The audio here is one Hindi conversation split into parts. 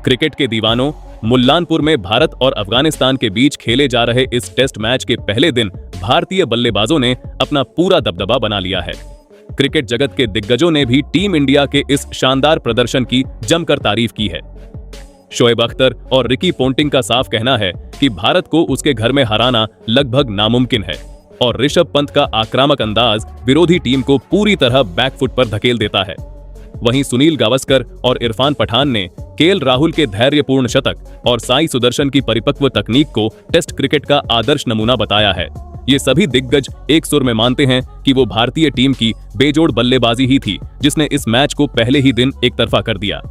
क्रिकेट के दीवानों, मुल्लानपुर में भारत और अफगानिस्तान के बीच खेले जा रहे इस टेस्ट मैच के पहले दिन भारतीय बल्लेबाजों ने अपना पूरा दबदबा बना लिया है। क्रिकेट जगत के दिग्गजों ने भी टीम इंडिया के इस शानदार प्रदर्शन की जमकर तारीफ की है। शोएब अख्तर और रिकी पोंटिंग का साफ कहना है कि भारत को उसके घर में हराना लगभग नामुमकिन है और ऋषभ पंत का आक्रामक अंदाज विरोधी टीम को पूरी तरह बैकफुट पर धकेल देता है। वहीं सुनील गावस्कर और इरफान पठान ने केएल राहुल के धैर्यपूर्ण शतक और साई सुदर्शन की परिपक्व तकनीक को टेस्ट क्रिकेट का आदर्श नमूना बताया है। ये सभी दिग्गज एक सुर में मानते हैं कि वो भारतीय टीम की बेजोड़ बल्लेबाजी ही थी जिसने इस मैच को पहले ही दिन एकतरफा कर दिया।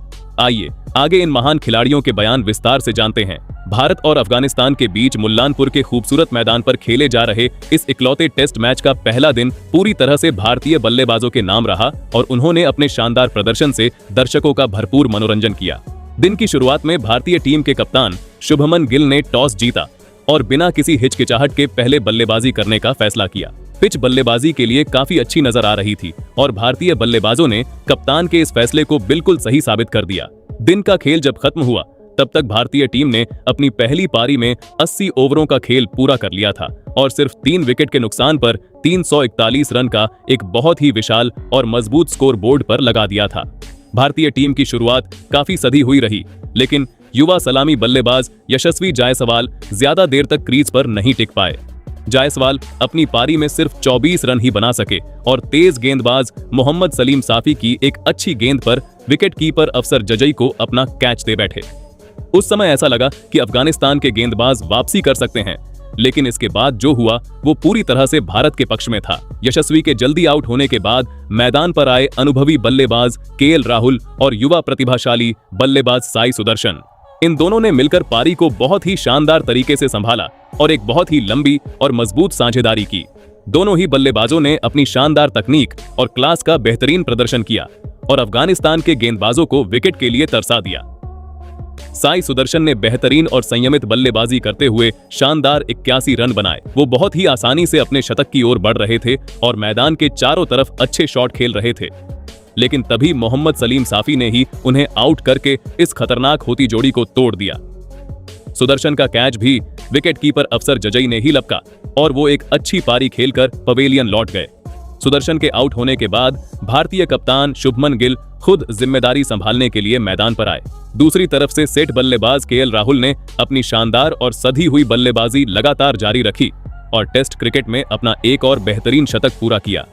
आइए आगे इन महान खिलाड़ियों के बयान विस्तार से जानते हैं। भारत और अफगानिस्तान के बीच मुल्लानपुर के खूबसूरत मैदान पर खेले जा रहे इस इकलौते टेस्ट मैच का पहला दिन पूरी तरह से भारतीय बल्लेबाजों के नाम रहा और उन्होंने अपने शानदार प्रदर्शन से दर्शकों का भरपूर मनोरंजन किया। दिन की शुरुआत में भारतीय टीम के कप्तान शुभमन गिल ने टॉस जीता और बिना किसी हिचकिचाहट के पहले बल्लेबाजी करने का फैसला किया। पिच बल्लेबाजी के लिए काफी अच्छी नजर आ रही थी और भारतीय बल्लेबाजों ने कप्तान के इस फैसले को बिल्कुल सही साबित कर दिया। दिन का खेल जब खत्म हुआ तब तक भारतीय टीम ने अपनी पहली पारी में 80 ओवरों का खेल पूरा कर लिया था और सिर्फ 3 विकेट के नुकसान पर 341 रन का एक बहुत ही विशाल और मजबूत स्कोर बोर्ड पर लगा दिया था। भारतीय टीम की शुरुआत काफी सधी हुई रही, लेकिन युवा सलामी बल्लेबाज यशस्वी जायसवाल ज्यादा देर तक क्रीज पर नहीं टिक पाए। जायसवाल अपनी पारी में सिर्फ 24 रन ही बना सके और तेज गेंदबाज मोहम्मद सलीम साफी की एक अच्छी गेंद पर विकेट कीपर अफसर जजई को अपना कैच दे बैठे। उस समय ऐसा लगा कि अफगानिस्तान के गेंदबाज वापसी कर सकते हैं, लेकिन इसके बाद जो हुआ वो पूरी तरह से भारत के पक्ष में था। यशस्वी के जल्दी आउट होने के बाद मैदान पर आए अनुभवी बल्लेबाज केएल राहुल और युवा प्रतिभाशाली बल्लेबाज साई सुदर्शन, इन दोनों ने मिलकर पारी को बहुत ही शानदार तरीके से संभाला और एक बहुत ही लंबी और मजबूत साझेदारी की। दोनों ही बल्लेबाजों ने अपनी शानदार तकनीक और क्लास का बेहतरीन प्रदर्शन किया और अफगानिस्तान के गेंदबाजों को विकेट के लिए तरसा दिया। साई सुदर्शन ने बेहतरीन और संयमित बल्लेबाजी करते हुए शानदार 81 रन बनाए। वो बहुत ही आसानी से अपने शतक की ओर बढ़ रहे थे और मैदान के चारों तरफ अच्छे शॉट खेल रहे थे, लेकिन तभी मोहम्मद सलीम साफी ने ही उन्हें आउट करके इस खतरनाक होती जोड़ी को तोड़ दिया। सुदर्शन का कैच भी विकेट कीपर अफसर जजई ने ही लपका और वो एक अच्छी पारी खेलकर पवेलियन लौट गए। सुदर्शन के आउट होने के बाद भारतीय कप्तान शुभमन गिल खुद जिम्मेदारी संभालने के लिए मैदान पर आए। दूसरी तरफ से सेट बल्लेबाज केएल राहुल ने अपनी शानदार और सधी हुई बल्लेबाजी लगातार जारी रखी और टेस्ट क्रिकेट में अपना एक और बेहतरीन शतक पूरा किया।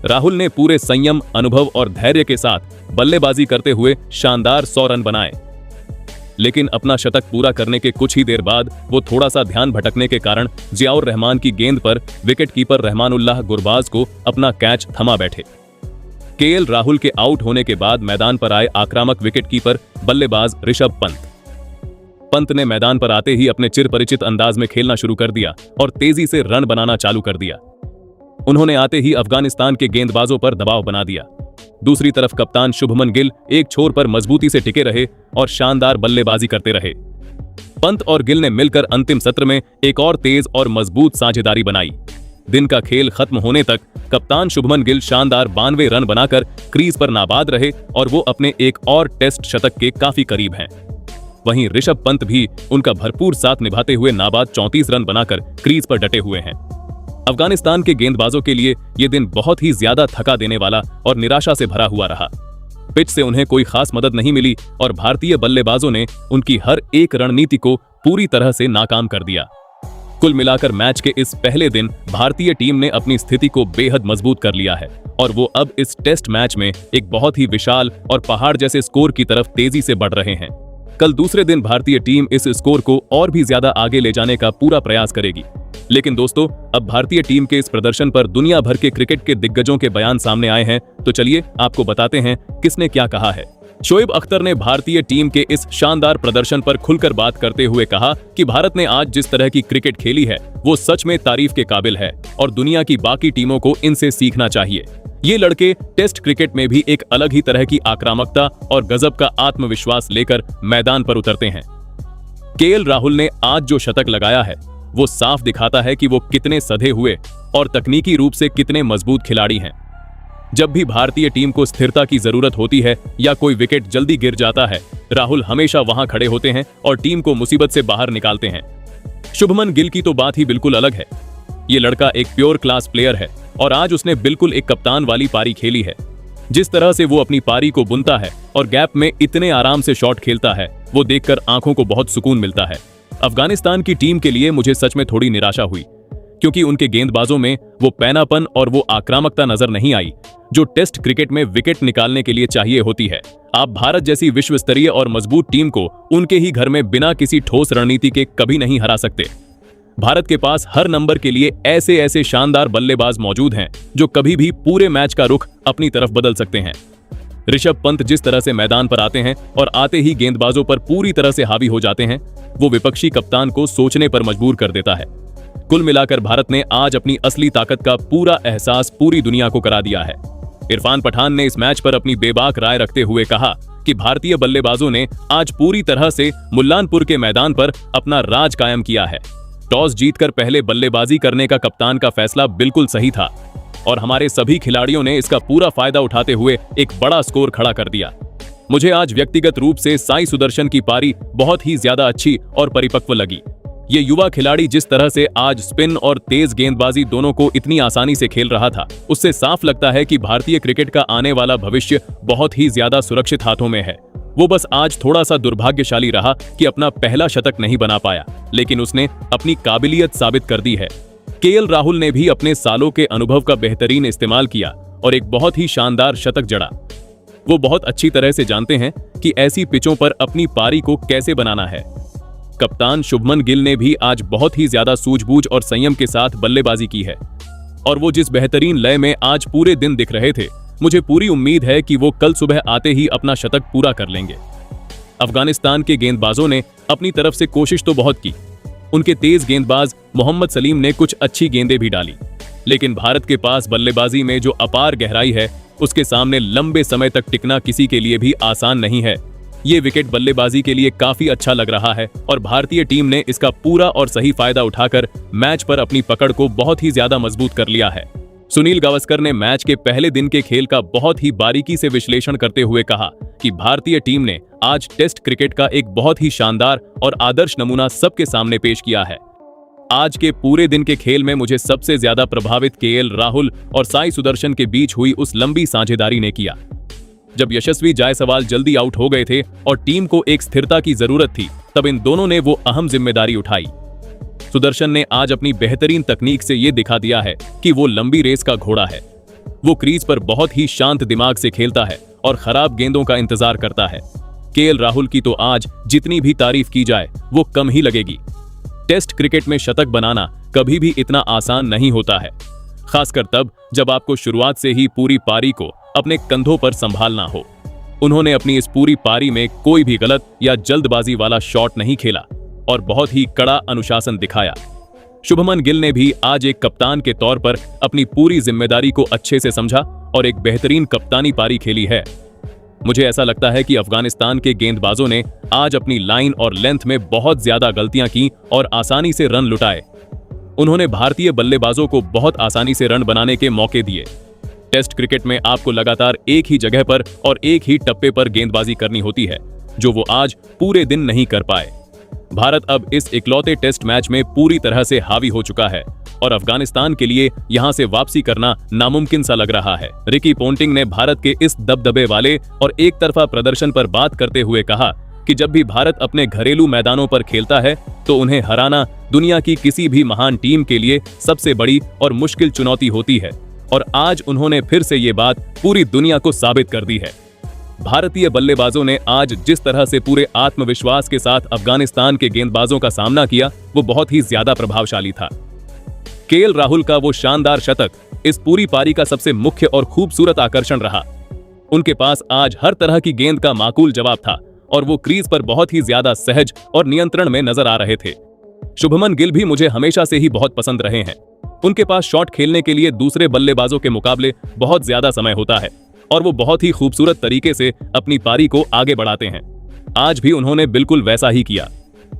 राहुल ने पूरे संयम, अनुभव और धैर्य के साथ बल्लेबाजी करते हुए शानदार 100 रन बनाए, लेकिन अपना शतक पूरा करने के कुछ ही देर बाद वो थोड़ा सा ध्यान भटकने के कारण जियाउर रहमान की गेंद पर विकेट कीपर रहमानुल्लाह गुरबाज को अपना कैच थमा बैठे। केएल राहुल के आउट होने के बाद मैदान पर आए आक्रामक विकेट कीपर बल्लेबाज ऋषभ पंत ने मैदान पर आते ही अपने चिरपरिचित अंदाज में खेलना शुरू कर दिया और तेजी से रन बनाना चालू कर दिया। उन्होंने आते ही अफगानिस्तान के गेंदबाजों पर दबाव बना दिया। दूसरी तरफ कप्तान शुभमन गिल एक छोर पर मजबूती से टिके रहे और शानदार बल्लेबाजी करते रहे। पंत और गिल ने मिलकर अंतिम सत्र में एक और तेज और मजबूत साझेदारी बनाई। दिन का खेल खत्म होने तक कप्तान शुभमन गिल शानदार 92 रन बनाकर क्रीज पर नाबाद रहे और वो अपने एक और टेस्ट शतक के काफी करीब हैं। वहीं ऋषभ पंत भी उनका भरपूर साथ निभाते हुए नाबाद 34 रन बनाकर क्रीज पर डटे हुए हैं। अफगानिस्तान के गेंदबाजों के लिए यह दिन बहुत ही ज्यादा थका देने वाला और निराशा से भरा हुआ रहा। पिच से उन्हें कोई खास मदद नहीं मिली और भारतीय बल्लेबाजों ने उनकी हर एक रणनीति को पूरी तरह से नाकाम कर दिया। कुल मिलाकर मैच के इस पहले दिन भारतीय टीम ने अपनी स्थिति को बेहद मजबूत कर लिया है और वो अब इस टेस्ट मैच में एक बहुत ही विशाल और पहाड़ जैसे स्कोर की तरफ तेजी से बढ़ रहे हैं। कल दूसरे दिन भारतीय टीम इस स्कोर को और भी ज्यादा आगे ले जाने का पूरा प्रयास करेगी। लेकिन दोस्तों, अब भारतीय टीम के इस प्रदर्शन पर दुनिया भर के क्रिकेट के दिग्गजों के बयान सामने आए हैं, तो चलिए आपको बताते हैं किसने क्या कहा है। शोएब अख्तर ने भारतीय टीम के इस शानदार प्रदर्शन पर खुलकर बात करते हुए कहा कि भारत ने आज जिस तरह की क्रिकेट खेली है वो सच में तारीफ के काबिल है और दुनिया की बाकी टीमों को इनसे सीखना चाहिए। ये लड़के टेस्ट क्रिकेट में भी एक अलग ही तरह की आक्रामकता और गजब का आत्मविश्वास लेकर मैदान पर उतरते हैं। केएल राहुल ने आज जो शतक लगाया है वो साफ दिखाता है कि वो कितने सधे हुए और तकनीकी रूप से कितने मजबूत खिलाड़ी हैं। जब भी भारतीय टीम को स्थिरता की जरूरत होती है या कोई विकेट जल्दी गिर जाता है, राहुल हमेशा वहां खड़े होते हैं और टीम को मुसीबत से बाहर निकालते हैं। शुभमन गिल की तो बात ही बिल्कुल अलग है। ये लड़का एक प्योर क्लास प्लेयर है और आज उसने बिल्कुल एक कप्तान वाली पारी खेली है। जिस तरह से वो अपनी पारी को बुनता है और गैप में इतने आराम से शॉट खेलता है, वो देखकर आंखों को बहुत सुकून मिलता है। अफगानिस्तान की टीम के लिए मुझे सच में थोड़ी निराशा हुई, क्योंकि उनके गेंदबाजों में वो पैनापन और वो आक्रामकता नजर नहीं आई जो टेस्ट क्रिकेट में विकेट निकालने के लिए चाहिए होती है। आप भारत जैसी विश्व स्तरीय और मजबूत टीम को उनके ही घर में बिना किसी ठोस रणनीति के कभी नहीं हरा सकते। भारत के पास हर नंबर के लिए ऐसे ऐसे शानदार बल्लेबाज मौजूद हैं जो कभी भी पूरे मैच का रुख अपनी तरफ बदल सकते हैं। ऋषभ पंत जिस तरह से मैदान पर आते हैं और आते ही गेंदबाजों पर पूरी तरह से हावी हो जाते हैं, वो विपक्षी कप्तान को सोचने पर मजबूर कर देता है। कुल मिलाकर भारत ने आज अपनी असली ताकत का पूरा एहसास पूरी दुनिया को करा दिया है। इरफान पठान ने इस मैच पर अपनी बेबाक राय रखते हुए कहा कि भारतीय बल्लेबाजों ने आज पूरी तरह से मुल्लानपुर के मैदान पर अपना राज कायम किया है। टॉस जीतकर पहले बल्लेबाजी करने का कप्तान का फैसला बिल्कुल सही था और हमारे सभी खिलाड़ियों ने इसका पूरा फायदा उठाते हुए एक बड़ा स्कोर खड़ा कर दिया। मुझे आज व्यक्तिगत रूप से साई सुदर्शन की पारी बहुत ही ज्यादा अच्छी और परिपक्व लगी। ये युवा खिलाड़ी जिस तरह से आज स्पिन और तेज गेंदबाजी दोनों को इतनी आसानी से खेल रहा था, उससे साफ लगता है कि भारतीय क्रिकेट का आने वाला भविष्य बहुत ही ज्यादा सुरक्षित हाथों में है। वो बस आज थोड़ा सा दुर्भाग्यशाली रहा कि अपना पहला शतक नहीं बना पाया, लेकिन उसने अपनी काबिलियत साबित कर दी है। केएल राहुल ने भी अपने सालों के अनुभव का बेहतरीन इस्तेमाल किया और एक बहुत ही शानदार शतक जड़ा। वो बहुत अच्छी तरह से जानते हैं कि ऐसी पिचों पर अपनी पारी को कैसे बनाना है। कप्तान शुभमन गिल ने भी आज बहुत ही ज्यादा सूझबूझ और संयम के साथ बल्लेबाजी की है और वो जिस बेहतरीन लय में आज पूरे दिन दिख रहे थे, मुझे पूरी उम्मीद है कि वो कल सुबह आते ही अपना शतक पूरा कर लेंगे। अफगानिस्तान के गेंदबाजों ने अपनी तरफ से कोशिश तो बहुत की। उनके तेज गेंदबाज मोहम्मद सलीम ने कुछ अच्छी गेंदें भी डाली, लेकिन भारत के पास बल्लेबाजी में जो अपार गहराई है, उसके सामने लंबे समय तक टिकना किसी के लिए भी आसान नहीं है। ये विकेट बल्लेबाजी के लिए काफी अच्छा लग रहा है और भारतीय टीम ने इसका पूरा और सही फायदा उठाकर मैच पर अपनी पकड़ को बहुत ही ज्यादा मजबूत कर लिया है। सुनील गावस्कर ने मैच के पहले दिन के खेल का बहुत ही बारीकी से विश्लेषण करते हुए कहा कि भारतीय टीम ने आज टेस्ट क्रिकेट का एक बहुत ही शानदार और आदर्श नमूना सबके सामने पेश किया है। आज के पूरे दिन के खेल में मुझे सबसे ज्यादा प्रभावित केएल राहुल और साई सुदर्शन के बीच हुई उस लंबी साझेदारी ने किया। जब यशस्वी जायसवाल जल्दी आउट हो गए थे और टीम को एक स्थिरता की जरूरत थी, तब इन दोनों ने वो अहम जिम्मेदारी उठाई। सुदर्शन ने आज अपनी बेहतरीन तकनीक से ये दिखा दिया है कि वो लंबी रेस का घोड़ा है। वो क्रीज पर बहुत ही शांत दिमाग से खेलता है और खराब गेंदों का इंतजार करता है। केएल राहुल की तो आज जितनी भी तारीफ की जाए वो कम ही लगेगी। टेस्ट क्रिकेट में शतक बनाना कभी भी इतना आसान नहीं होता है, खासकर तब जब आपको शुरुआत से ही पूरी पारी को अपने कंधों पर संभालना हो। उन्होंने अपनी इस पूरी पारी में कोई भी गलत या जल्दबाजी वाला शॉट नहीं खेला और बहुत ही कड़ा अनुशासन दिखाया। शुभमन गिल ने भी आज एक कप्तान के तौर पर अपनी पूरी जिम्मेदारी को अच्छे से समझा और एक बेहतरीन कप्तानी पारी खेली है। मुझे ऐसा लगता है कि अफगानिस्तान के गेंदबाजों ने आज अपनी लाइन और लेंथ में बहुत ज्यादा गलतियां की और आसानी से रन लुटाए। उन्होंने भारतीय बल्लेबाजों को बहुत आसानी से रन बनाने के मौके दिए। टेस्ट क्रिकेट में आपको लगातार एक ही जगह पर और एक ही टप्पे पर गेंदबाजी करनी होती है, जो वो आज पूरे दिन नहीं कर पाए। भारत अब इस इकलौते टेस्ट मैच में पूरी तरह से हावी हो चुका है और अफगानिस्तान के लिए यहां से वापसी करना नामुमकिन सा लग रहा है। रिकी पोंटिंग ने भारत के इस दबदबे वाले और एक तरफा प्रदर्शन पर बात करते हुए कहा कि जब भी भारत अपने घरेलू मैदानों पर खेलता है तो उन्हें हराना दुनिया की किसी भी महान टीम के लिए सबसे बड़ी और मुश्किल चुनौती होती है और आज उन्होंने फिर से ये बात पूरी दुनिया को साबित कर दी है। भारतीय बल्लेबाजों ने आज जिस तरह से पूरे आत्मविश्वास के साथ अफगानिस्तान के गेंदबाजों का सामना किया, वो बहुत ही ज्यादा प्रभावशाली था। केएल राहुल का वो शानदार शतक इस पूरी पारी का सबसे मुख्य और खूबसूरत आकर्षण रहा। उनके पास आज हर तरह की गेंद का माकूल जवाब था और वो क्रीज पर बहुत ही ज्यादा सहज और नियंत्रण में नजर आ रहे थे। शुभमन गिल भी मुझे हमेशा से ही बहुत पसंद रहे हैं। उनके पास शॉट खेलने के लिए दूसरे बल्लेबाजों के मुकाबले बहुत ज्यादा समय होता है और वो बहुत ही खूबसूरत तरीके से अपनी पारी को आगे बढ़ाते हैं। आज भी उन्होंने बिल्कुल वैसा ही किया।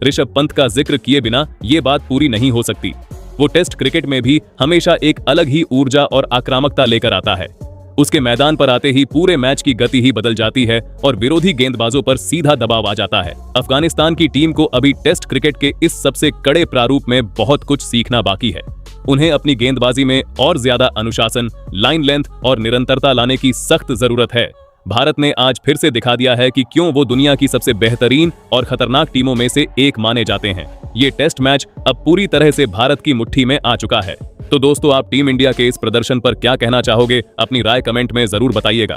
ऋषभ पंत का जिक्र किए बिना ये बात पूरी नहीं हो सकती। वो टेस्ट क्रिकेट में भी हमेशा एक अलग ही ऊर्जा और आक्रामकता लेकर आता है। उसके मैदान पर आते ही पूरे मैच की गति ही बदल जाती है और विरोधी गेंदबाजों पर सीधा दबाव आ जाता है। अफगानिस्तान की टीम को अभी टेस्ट क्रिकेट के इस सबसे कड़े प्रारूप में बहुत कुछ सीखना बाकी है। उन्हें अपनी गेंदबाजी में और ज्यादा अनुशासन, लाइन लेंथ और निरंतरता लाने की सख्त जरूरत है। भारत ने आज फिर से दिखा दिया है कि क्यों वो दुनिया की सबसे बेहतरीन और खतरनाक टीमों में से एक माने जाते हैं। ये टेस्ट मैच अब पूरी तरह से भारत की मुट्ठी में आ चुका है। तो दोस्तों, आप टीम इंडिया के इस प्रदर्शन पर क्या कहना चाहोगे? अपनी राय कमेंट में जरूर बताइएगा।